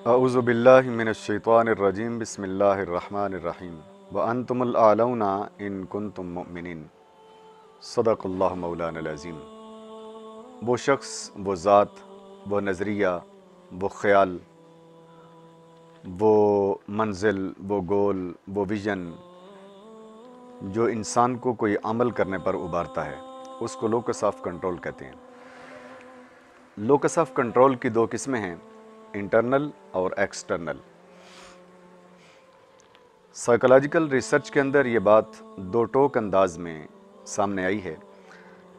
अऊज़ु बिल्लाहि मिनश्शैतानिर्रजीम बिस्मिल्लाहिर्रहमानिर्रहीम व अंतुमुल आलौना इन कुंतुम मुमिनीन सदक़ल्लाहु मौलाना अज़ीम। वो शख्स, वो ज़ात, वो नज़रिया, वो ख़याल, वो मंजिल, वो गोल, वो विज़न जो इंसान को कोई अमल करने पर उभारता है, उसको लोकस ऑफ कंट्रोल कहते हैं। लोकस ऑफ कंट्रोल की दो किस्में हैं, इंटरनल और एक्सटर्नल। साइकोलॉजिकल रिसर्च के अंदर ये बात दो टोक अंदाज में सामने आई है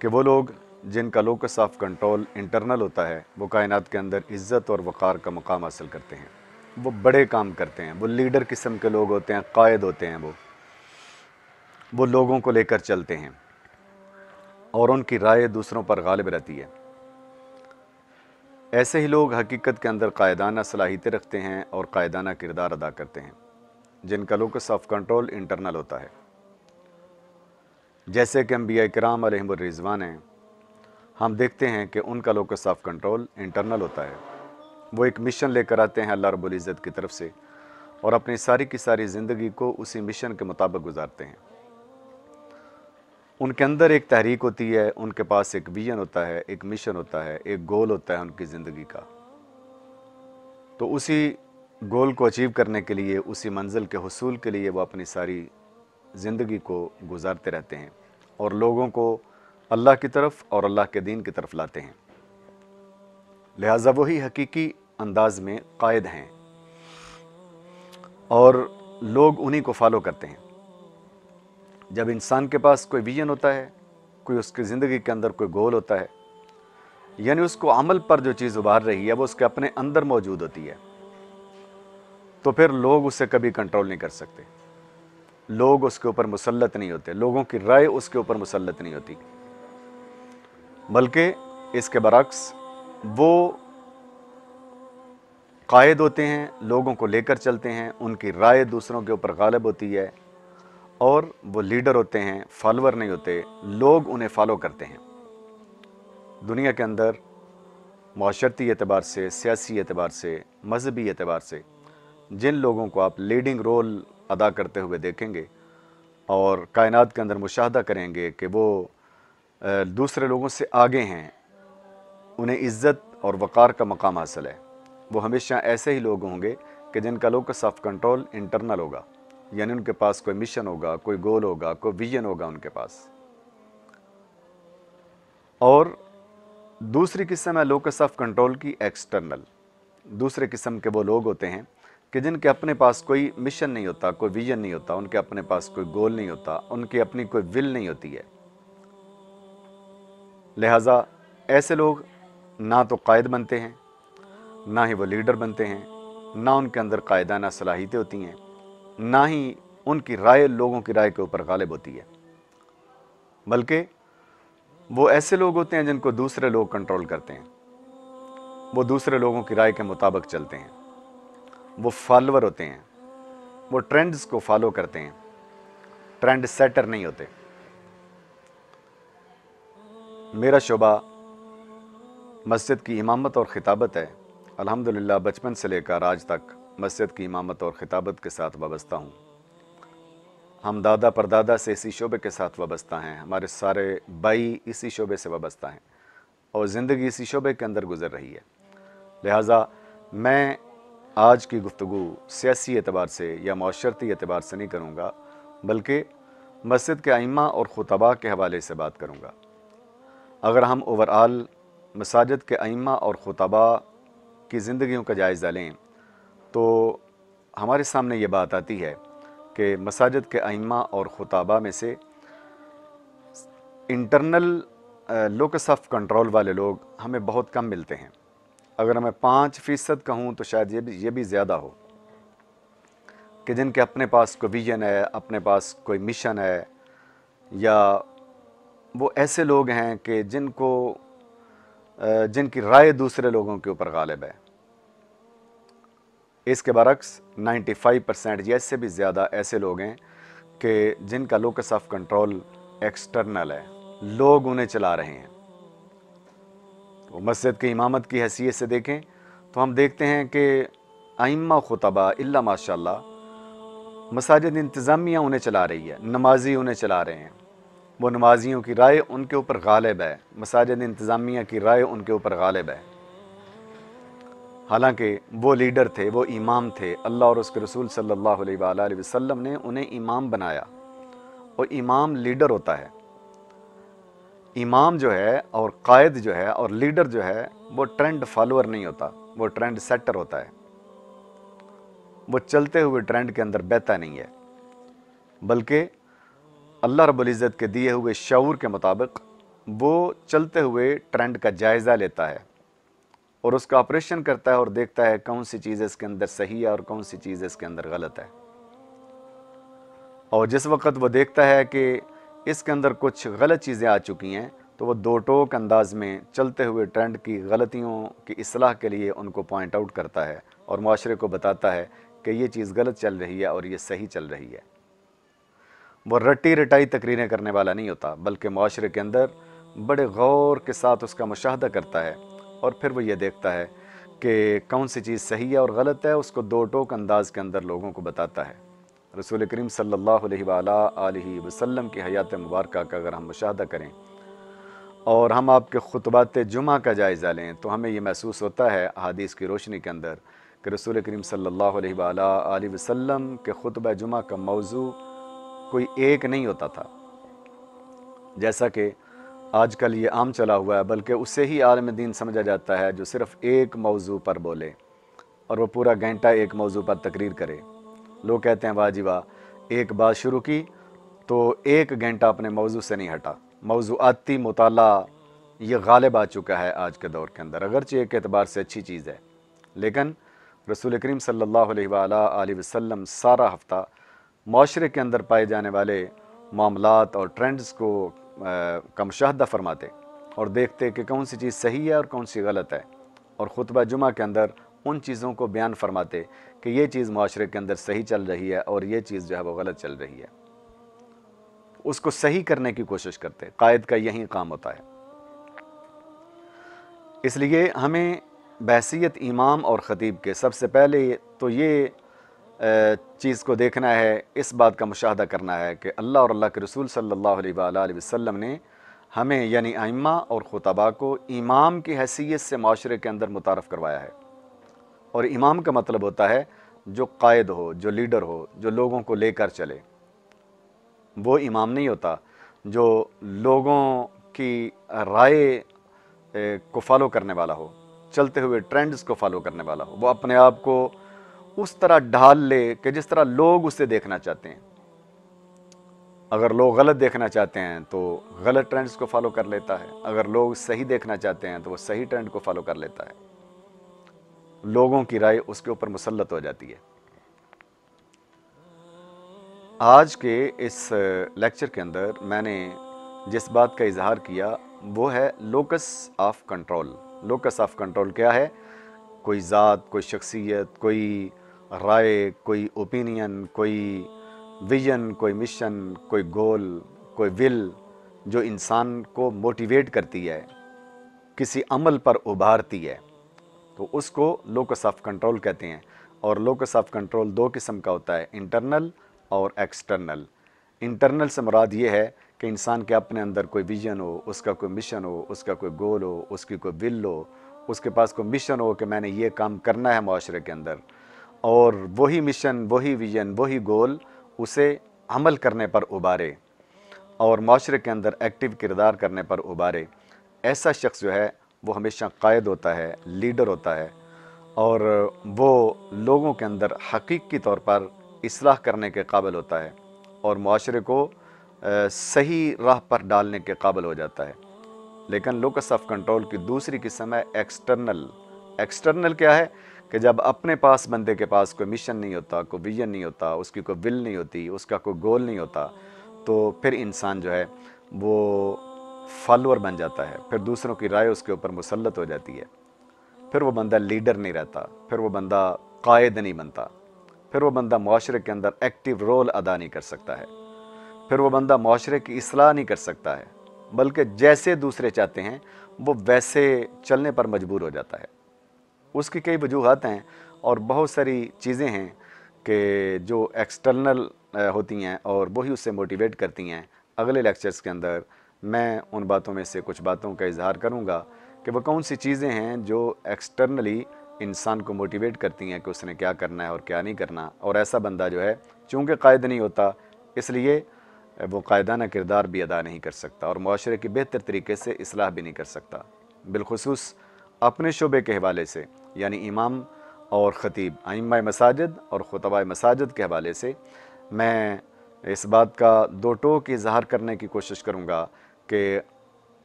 कि वो लोग जिनका लोकस ऑफ कंट्रोल इंटरनल होता है, वो कायनात के अंदर इज़्ज़त और वक़ार का मुकाम हासिल करते हैं। वो बड़े काम करते हैं, वो लीडर किस्म के लोग होते हैं, कायद होते हैं, वो लोगों को लेकर चलते हैं और उनकी राय दूसरों पर गालिब रहती है। ऐसे ही लोग हकीकत के अंदर कायदाना सलाहियतें रखते हैं और कायदाना किरदार अदा करते हैं, जिनका लोकस ऑफ कंट्रोल इंटरनल होता है। जैसे कि अंबिया किराम अलैहिमुर रिज़वान हैं, हम देखते हैं कि उनका लोकस ऑफ कंट्रोल इंटरनल होता है। वो एक मिशन लेकर आते हैं अल्लाह रब्बुल इज़्ज़त की तरफ से और अपनी सारी की सारी ज़िंदगी को उसी मिशन के मुताबिक गुजारते हैं। उनके अंदर एक तहरीक होती है, उनके पास एक विजन होता है, एक मिशन होता है, एक गोल होता है उनकी ज़िंदगी का। तो उसी गोल को अचीव करने के लिए, उसी मंजिल के हुसूल के लिए वो अपनी सारी ज़िंदगी को गुजारते रहते हैं और लोगों को अल्लाह की तरफ और अल्लाह के दीन की तरफ लाते हैं। लिहाजा वही हकीकी अंदाज में कायद हैं और लोग उन्हीं को फॉलो करते हैं। जब इंसान के पास कोई विजन होता है, कोई उसकी ज़िंदगी के अंदर कोई गोल होता है, यानी उसको अमल पर जो चीज़ उभार रही है वो उसके अपने अंदर मौजूद होती है, तो फिर लोग उसे कभी कंट्रोल नहीं कर सकते। लोग उसके ऊपर मुसल्लत नहीं होते, लोगों की राय उसके ऊपर मुसल्लत नहीं होती, बल्कि इसके बरक्स वो कायद होते हैं, लोगों को लेकर चलते हैं, उनकी राय दूसरों के ऊपर गालिब होती है और वो लीडर होते हैं, फॉलोअर नहीं होते, लोग उन्हें फॉलो करते हैं। दुनिया के अंदर माशरती एतबार से, सियासी एतबार से, मजहबी एतबार से जिन लोगों को आप लीडिंग रोल अदा करते हुए देखेंगे और कायनात के अंदर मुशाहदा करेंगे कि वो दूसरे लोगों से आगे हैं, उन्हें इज़्ज़त और वक़ार का मकाम हासिल है, वो हमेशा ऐसे ही लोग होंगे कि जिनका लोकस ऑफ कंट्रोल इंटरनल होगा, यानी उनके पास कोई मिशन होगा, कोई गोल होगा, कोई विजन होगा उनके पास। और दूसरी किस्म है लोकस ऑफ कंट्रोल की एक्सटर्नल। दूसरे किस्म के वो लोग होते हैं कि जिनके अपने पास कोई मिशन नहीं होता, कोई विजन नहीं होता, उनके अपने पास कोई गोल नहीं होता, उनकी अपनी कोई विल नहीं होती है। लिहाजा ऐसे लोग ना तो कायद बनते हैं, ना ही वो लीडर बनते हैं, ना उनके अंदर कायदाना सलाहियतें होती हैं, ना ही उनकी राय लोगों की राय के ऊपर गालिब होती है, बल्कि वो ऐसे लोग होते हैं जिनको दूसरे लोग कंट्रोल करते हैं। वो दूसरे लोगों की राय के मुताबिक चलते हैं, वो फॉलोअर होते हैं, वो ट्रेंड्स को फॉलो करते हैं, ट्रेंड सेटर नहीं होते। मेरा शोबा मस्जिद की इमामत और ख़िताबत है। अल्हम्दुलिल्लाह बचपन से लेकर आज तक मस्जिद की इमामत और ख़िताबत के साथ वाबस्ता हूँ। हम दादा परदादा से इसी शोबे के साथ वाबस्ता हैं, हमारे सारे भाई इसी शोबे से वाबस्ता हैं और ज़िंदगी इसी शोबे के अंदर गुजर रही है। लिहाजा मैं आज की गुफ्तगू सियासी एतबार से या माशरती एतबार से नहीं करूँगा, बल्कि मस्जिद के अइम्मा और खुतबा के हवाले से बात करूँगा। अगर हम ओवरऑल मसाजिद के अइम्मा और खुतबा की ज़िंदगियों का जायज़ा लें तो हमारे सामने ये बात आती है कि मसाजिद के अइम्मा और खुतबा में से इंटरनल लोकस ऑफ कंट्रोल वाले लोग हमें बहुत कम मिलते हैं। अगर मैं 5% कहूँ तो शायद ये भी ज़्यादा हो कि जिनके अपने पास कोई विजन है, अपने पास कोई मिशन है, या वो ऐसे लोग हैं कि जिनकी राय दूसरे लोगों के ऊपर गालिब है। इसके बरक्स 95% या इससे भी ज़्यादा ऐसे लोग हैं कि जिनका लोकस ऑफ कंट्रोल एक्सटर्नल है, लोग उन्हें चला रहे हैं। तो मस्जिद की इमामत की हैसियत से देखें तो हम देखते हैं कि आइम्मा खुतबा इल्ला माशाअल्लाह मसाजिद इंतज़ामिया उन्हें चला रही है, नमाजी उन्हें चला रहे हैं, वो नमाजियों की राय उनके ऊपर गालिब है, मसाजिद इंतज़ामिया की राय उनके ऊपर गालिब है। हालांकि वो लीडर थे, वो इमाम थे, अल्लाह और उसके रसूल सल्लल्लाहु अलैहि वसल्लम ने उन्हें इमाम बनाया, और इमाम लीडर होता है। इमाम जो है और कायद जो है और लीडर जो है वो ट्रेंड फॉलोअर नहीं होता, वो ट्रेंड सेटर होता है। वो चलते हुए ट्रेंड के अंदर बहता नहीं है, बल्कि अल्लाह रब्बुल इज़्ज़त के दिए हुए शऊर के मुताबिक वो चलते हुए ट्रेंड का जायज़ा लेता है और उसका ऑपरेशन करता है और देखता है कौन सी चीज़ इसके अंदर सही है और कौन सी चीज़ इसके अंदर गलत है। और जिस वक्त वो देखता है कि इसके अंदर कुछ गलत चीज़ें आ चुकी हैं, तो वो दो टोक अंदाज में चलते हुए ट्रेंड की गलतियों की इस्लाह के लिए उनको पॉइंट आउट करता है और माशरे को बताता है कि ये चीज़ गलत चल रही है और ये सही चल रही है। वो रट्टी रटाई तकरीरें करने वाला नहीं होता, बल्कि माशरे के अंदर बड़े गौर के साथ उसका मुशाहदा करता है और फिर वो ये देखता है कि कौन सी चीज़ सही है और गलत है, उसको दो टोक अंदाज के अंदर लोगों को बताता है। रसूल करीम सल्लल्लाहु अलैहि वसल्लम की हयात मुबारक का अगर हम मुशाहदा करें और हम आपके खुतबात जुमा का जायज़ा लें, तो हमें ये महसूस होता है अहादीस की रोशनी के अंदर कि रसूल करीम सल्लल्लाहु अलैहि वसल्लम के खुतबा जुमा का मौजू कोई एक नहीं होता था, जैसा कि आजकल ये आम चला हुआ है, बल्कि उससे ही आलम दीन समझा जाता है जो सिर्फ़ एक मौजू पर बोले और वो पूरा घंटा एक मौजू पर तकरीर करे। लोग कहते हैं वाह जी वाह, एक बात शुरू की तो एक घंटा अपने मौजू से नहीं हटा। मौजूआती मुताला ये गालिब आ चुका है आज के दौर के अंदर, अगरचे एक एतबार से अच्छी चीज़ है, लेकिन रसूल करीम सल्लल्लाहु अलैहि वसल्लम सारा हफ्ता माशरे के अंदर पाए जाने वाले मामलात और ट्रेंड्स को का मुशाहदा फरमाते और देखते कि कौन सी चीज़ सही है और कौन सी गलत है, और खुतबा जुमा के अंदर उन चीज़ों को बयान फरमाते कि ये चीज़ माशरे के अंदर सही चल रही है और ये चीज़ जो है वो गलत चल रही है। उसको सही करने की कोशिश करते, कायद का यही काम होता है। इसलिए हमें बहसीयत इमाम और ख़तीब के सबसे पहले तो ये चीज़ को देखना है, इस बात का मुशाहदा करना है कि अल्लाह और अल्लाह के रसूल सल्लल्लाहु अलैहि वसल्लम ने हमें यानी आइम्मा और खुतबा को इमाम की हैसियत से माशरे के अंदर मुतारफ़ करवाया है। और इमाम का मतलब होता है जो कायद हो, जो लीडर हो, जो लोगों को लेकर चले। वो इमाम नहीं होता जो लोगों की राय को फॉलो करने वाला हो, चलते हुए ट्रेंड्स को फॉलो करने वाला हो। वो अपने आप को उस तरह ढाल ले कि जिस तरह लोग उसे देखना चाहते हैं। अगर लोग गलत देखना चाहते हैं तो गलत ट्रेंड्स को फॉलो कर लेता है, अगर लोग सही देखना चाहते हैं तो वो सही ट्रेंड को फॉलो कर लेता है। लोगों की राय उसके ऊपर मुसल्लत हो जाती है। आज के इस लेक्चर के अंदर मैंने जिस बात का इजहार किया वो है locus of control. Locus of control क्या है? कोई ज़ात, कोई शख्सियत, कोई राय, कोई ओपिनियन, कोई विजन, कोई मिशन, कोई गोल, कोई विल जो इंसान को मोटिवेट करती है, किसी अमल पर उभारती है, तो उसको लोकस ऑफ कंट्रोल कहते हैं। और लोकस ऑफ कंट्रोल दो किस्म का होता है, इंटरनल और एक्सटर्नल। इंटरनल से मुराद ये है कि इंसान के अपने अंदर कोई विजन हो, उसका कोई मिशन हो, उसका कोई गोल हो, उसकी कोई विल हो, उसके पास कोई मिशन हो कि मैंने ये काम करना है माशरे के अंदर, और वही मिशन, वही विजन, वही गोल उसे अमल करने पर उबारे और माशरे के अंदर एक्टिव किरदार करने पर उबारे। ऐसा शख्स जो है वो हमेशा कायद होता है, लीडर होता है, और वो लोगों के अंदर हकीकी तौर पर इस्लाह करने के काबिल होता है और माशरे को सही राह पर डालने के काबिल हो जाता है। लेकिन लोकस ऑफ कंट्रोल की दूसरी किस्म है एक्सटर्नल। एक्सटर्नल क्या है कि जब अपने पास बंदे के पास कोई मिशन नहीं होता, कोई विजन नहीं होता, उसकी कोई विल नहीं होती, उसका कोई गोल नहीं होता, तो फिर इंसान जो है वो फॉलोअर बन जाता है, फिर दूसरों की राय उसके ऊपर मुसल्लत हो जाती है, फिर वो बंदा लीडर नहीं रहता, फिर वो बंदा कायद नहीं बनता, फिर वो बंदा माशरे के अंदर एक्टिव रोल अदा नहीं कर सकता है, फिर वो बंदा माशरे की इस्लाह नहीं कर सकता है, बल्कि जैसे दूसरे चाहते हैं वो वैसे चलने पर मजबूर हो जाता है। उसकी कई वजूहात हैं اور بہت ساری چیزیں ہیں کہ جو ایکسٹرنل ہوتی ہیں اور وہی اس سے موٹیویٹ کرتی ہیں۔ اگلے لیکچرز کے اندر میں ان باتوں میں سے کچھ باتوں کا اظہار کروں گا کہ وہ کون سی چیزیں ہیں جو ایکسٹرنلی انسان کو موٹیویٹ کرتی ہیں کہ اس نے کیا کرنا ہے اور کیا نہیں کرنا، اور ایسا بندہ جو ہے چونکہ قائد نہیں ہوتا اس لیے وہ قائدانہ کردار بھی ادا نہیں کر سکتا اور معاشرے کی بہتر طریقے سے اصلاح بھی نہیں کر سکتا۔ بالخصوص اپنے شعبے کے حوالے سے یعنی امام اور خطیب، ائمہ مساجد اور خطباء مساجد کے حوالے سے میں اس بات کا دو ٹوک اظہار کرنے کی کوشش کروں گا کہ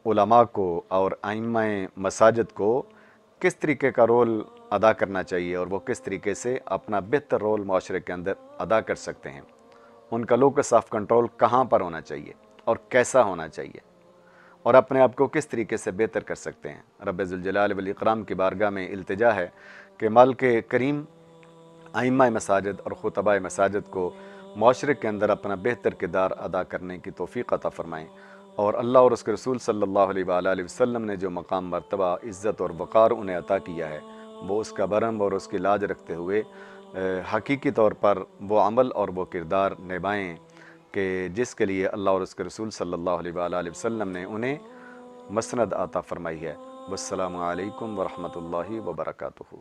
علماء کو اور ائمہ مساجد کو کس طریقے کا رول ادا کرنا چاہیے اور وہ کس طریقے سے اپنا بہتر رول معاشرے کے اندر ادا کر سکتے ہیں، ان کا لوکس آف کنٹرول کہاں پر ہونا چاہیے اور کیسا ہونا چاہیے، اور اپنے آپ کو کس طریقے سے بہتر کر سکتے ہیں۔ رب ذوالجلال والاکرام کی بارگاہ میں التجا ہے کہ مالک کریم ائمہ مساجد اور خطباء مساجد کو معاشرے کے اندر اپنا بہتر کردار ادا کرنے کی توفیق عطا فرمائیں، اور اللہ اور اس کے رسول صلی اللہ علیہ وآلہ وسلم نے جو مقام، مرتبہ، عزت اور وقار انہیں عطا کیا ہے وہ اس کا برم اور اس کی لاج رکھتے ہوئے حقیقی طور پر وہ عمل اور وہ کردار نبھائیں کہ جس کے لیے اللہ اور اس کے رسول صلی اللہ علیہ وآلہ وسلم نے انہیں مسند عطا فرمائی ہے۔ والسلام علیکم ورحمۃ اللہ وبرکاتہ۔